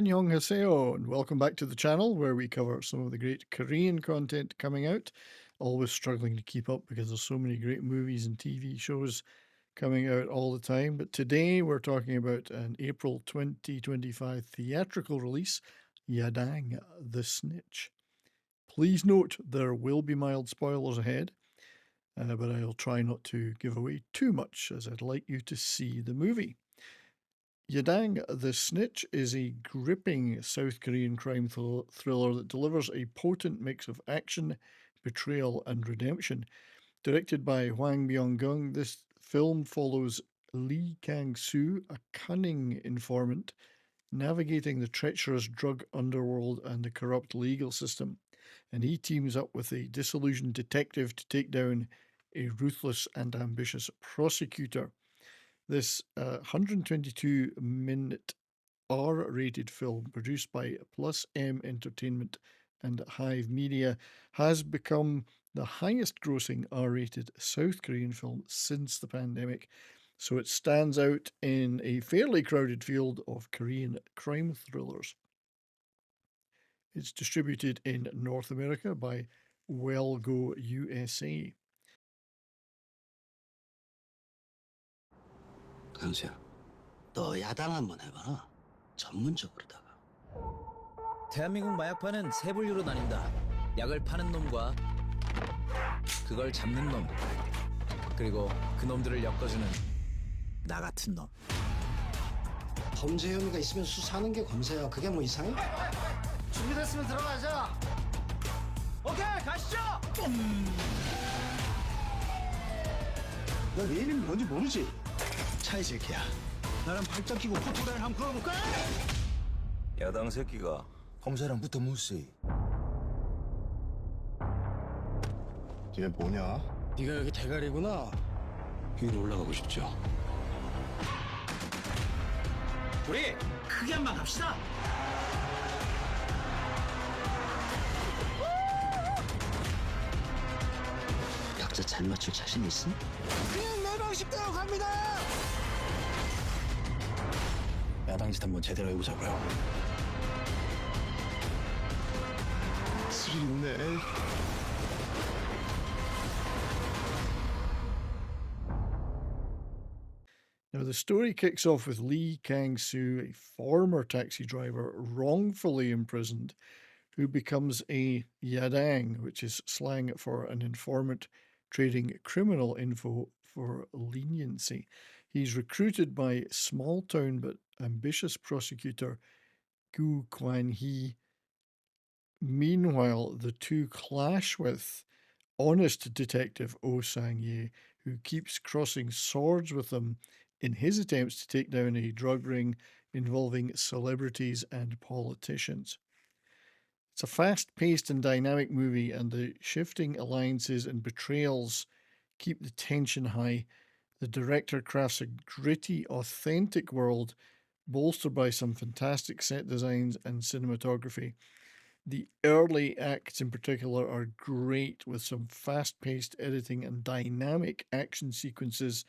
Annyeonghaseyo, and welcome back to the channel where we cover some of the great Korean content coming out. Always struggling to keep up because there's so many great movies and TV shows coming out all the time. But today we're talking about an April 2025 theatrical release, Yadang, the Snitch. Please note there will be mild spoilers ahead, but I'll try not to give away too much as I'd like you to see the movie. Yadang the Snitch is a gripping South Korean crime thriller that delivers a potent mix of action, betrayal, and redemption. Directed by Hwang Byung-gung, this film follows Lee Kang-soo, a cunning informant, navigating the treacherous drug underworld and the corrupt legal system. And he teams up with a disillusioned detective to take down a ruthless and ambitious prosecutor. This 122-minute R-rated film produced by Plus M Entertainment and Hive Media has become the highest-grossing R-rated South Korean film since the pandemic, so it stands out in a fairly crowded field of Korean crime thrillers. It's distributed in North America by Well Go USA. 강수야, 너 야당 한번 해봐라. 전문적으로다가. 대한민국 마약파는 세 분류로 나뉜다. 약을 파는 놈과 그걸 잡는 놈, 그리고 그 놈들을 엮어주는 나 같은 놈. 범죄 혐의가 있으면 수사하는 게 검사야. 그게 뭐 이상해? 준비됐으면 들어가자. 오케이, 가시죠. 너 내 이름이 뭔지 모르지? 차이 새끼야. 나랑 발짝 끼고 포토라인 한번 걸어볼까? 야당 새끼가 검사랑 붙어 무시. 얘 뭐냐? 네가 여기 대가리구나. 위로 올라가고 싶죠? 우리 크게 한번 갑시다. 약자 잘 맞출 자신 있어? 그냥 내 방식대로 갑니다. 야당 짓 한번 제대로 해보자고요. 스릴 있네. Now, the story kicks off with Lee Kang-soo, a former taxi driver wrongfully imprisoned, who becomes a Yadang, which is slang for an informant trading criminal info for leniency. He's recruited by small-town but ambitious prosecutor Gu Kwan-hee. Meanwhile, the two clash with honest detective Oh Sang-ye, who keeps crossing swords with them in his attempts to take down a drug ring involving celebrities and politicians. It's a fast-paced and dynamic movie, and the shifting alliances and betrayals keep the tension high. The director crafts a gritty, authentic world, bolstered by some fantastic set designs and cinematography. The early acts in particular are great, with some fast-paced editing and dynamic action sequences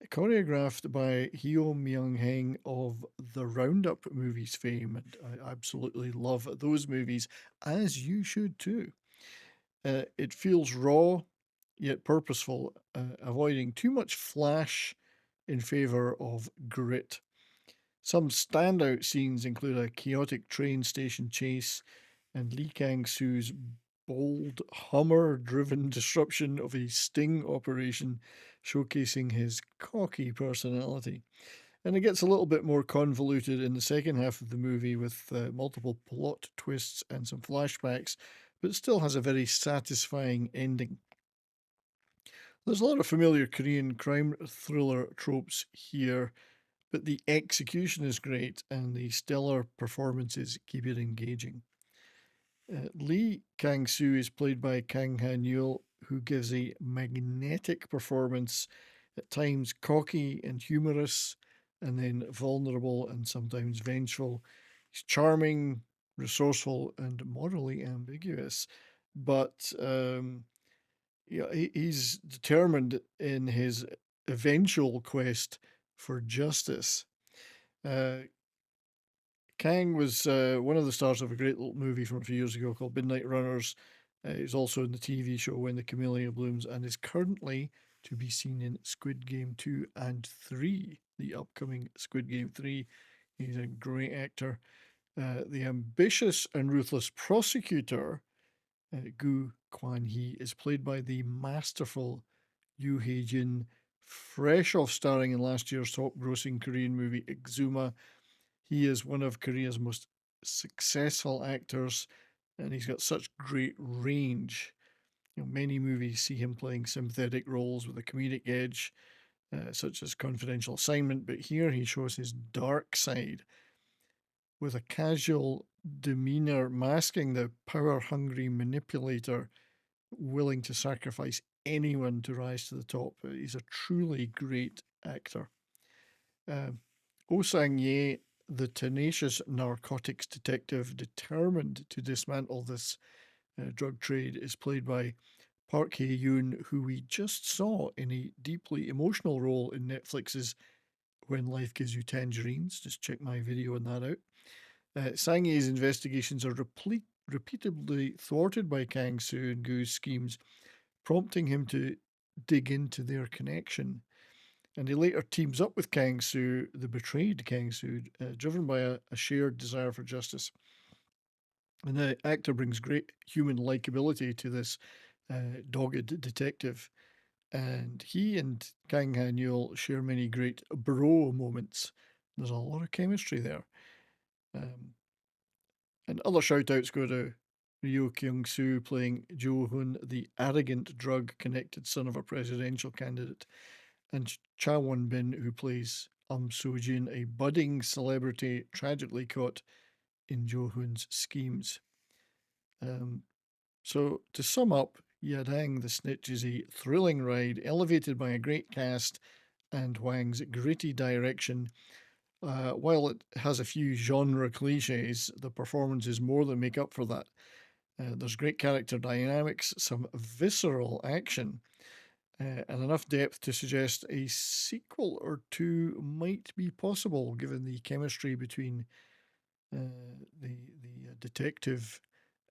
choreographed by Hyo Myung-haeng of the Roundup movies fame, and I absolutely love those movies, as you should too. It feels raw, yet purposeful, avoiding too much flash in favour of grit. Some standout scenes include a chaotic train station chase and Lee Kang-soo's bold Hummer-driven disruption of a sting operation, showcasing his cocky personality. And it gets a little bit more convoluted in the second half of the movie with multiple plot twists and some flashbacks, but still has a very satisfying ending. There's a lot of familiar Korean crime thriller tropes here, but the execution is great and the stellar performances keep it engaging. Lee Kang-soo is played by Kang Ha-neul, who gives a magnetic performance, at times cocky and humorous, and then vulnerable and sometimes vengeful. He's charming, resourceful, and morally ambiguous, but he's determined in his eventual quest for justice. Kang was one of the stars of a great little movie from a few years ago called Midnight Runners. He's also in the TV show When the Camellia Blooms and is currently to be seen in Squid Game 2 and 3, the upcoming Squid Game 3. He's a great actor. The ambitious and ruthless prosecutor, Gu Kwan-hee, is played by the masterful Hae-jin, fresh off starring in last year's top-grossing Korean movie Exuma. He is one of Korea's most successful actors, and he's got such great range. Many movies see him playing sympathetic roles with a comedic edge, such as Confidential Assignment, but here he shows his dark side with a casual demeanor masking the power-hungry manipulator willing to sacrifice anyone to rise to the top. He's a truly great actor. Oh Sang-ye, the tenacious narcotics detective determined to dismantle this drug trade, is played by Park Hae-joon, who we just saw in a deeply emotional role in Netflix's When Life Gives You Tangerines. Just check my video on that out. Sang-ye's investigations are repeatedly thwarted by Kang-soo and Gu's schemes, prompting him to dig into their connection. And he later teams up with Kang-soo, the betrayed Kang-soo, driven by a shared desire for justice. And the actor brings great human likability to this dogged detective. And he and Kang Ha-neul share many great bro moments. There's a lot of chemistry there. And other shout-outs go to Ryo Kyung-soo playing Jo-hoon, the arrogant drug-connected son of a presidential candidate, and Cha Won-bin, who plays So-jin, a budding celebrity tragically caught in Jo-hoon's schemes. So to sum up, Yadang the Snitch is a thrilling ride, elevated by a great cast and Hwang's gritty direction. While it has a few genre cliches, the performances more than make up for that. There's great character dynamics, some visceral action, and enough depth to suggest a sequel or two might be possible, given the chemistry between the detective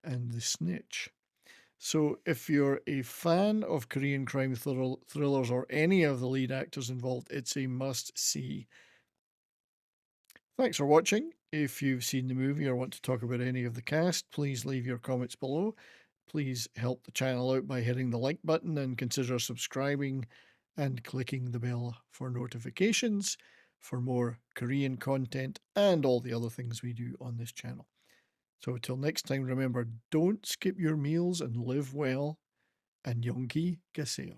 and the snitch. So, if you're a fan of Korean crime thrillers or any of the lead actors involved, it's a must see. Thanks for watching. If you've seen the movie or want to talk about any of the cast, please leave your comments below. Please help the channel out by hitting the like button and consider subscribing and clicking the bell for notifications for more Korean content and all the other things we do on this channel. So until next time, remember, don't skip your meals and live well. And Yonggi Gaseo.